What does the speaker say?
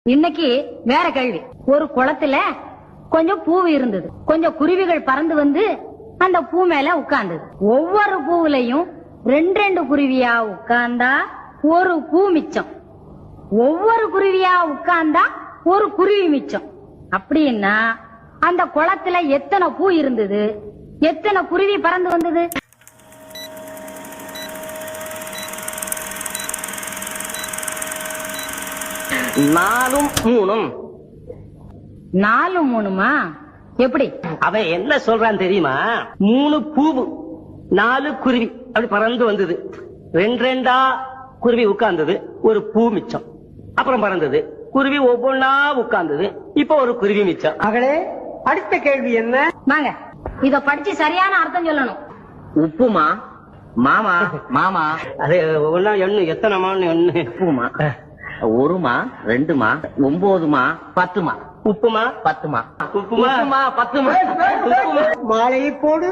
இன்னைக்கு வேற கேள்வி. ஒரு குளத்துல கொஞ்சம் பூ இருந்தது. கொஞ்சம் குருவிகள் பறந்து வந்து அந்த பூ மேல உட்கார்ந்தது. ஒவ்வொரு பூவுலையும் ரெண்டு ரெண்டு குருவியா உட்கார்ந்தா ஒரு பூ மிச்சம். ஒவ்வொரு குருவியா உட்கார்ந்தா ஒரு குருவி மிச்சம். அப்படின்னா அந்த குளத்துல எத்தனை பூ இருந்தது, எத்தனை குருவி பறந்து வந்தது? நாலும் மூணும். 4 3மா? எப்படி? அவன் என்ன சொல்றான் தெரியுமா? 3 பூவு 4 குருவி அப்படி பறந்து வந்தது. ரெண்டு ரெண்டா குருவி உட்கார்ந்தது, ஒரு பூ மிச்சம். அப்புறம் பறந்தது, குருவி ஒவ்வொன்னா உட்கார்ந்தது, இப்ப ஒரு குருவி மிச்சம். மகளே, அடுத்த கேள்வி என்ன? வாங்க, இத படிச்சு சரியான அர்த்தம் சொல்லணும். உப்புமா மாமா மாமா அது ஒன்னா எண்ணு, எத்தனை மான்னு எண்ணு. உப்புமா 1மா 2மா 9மா 10மா. உப்புமா 10மா. உப்புமா 10மா. மாலையை போடு.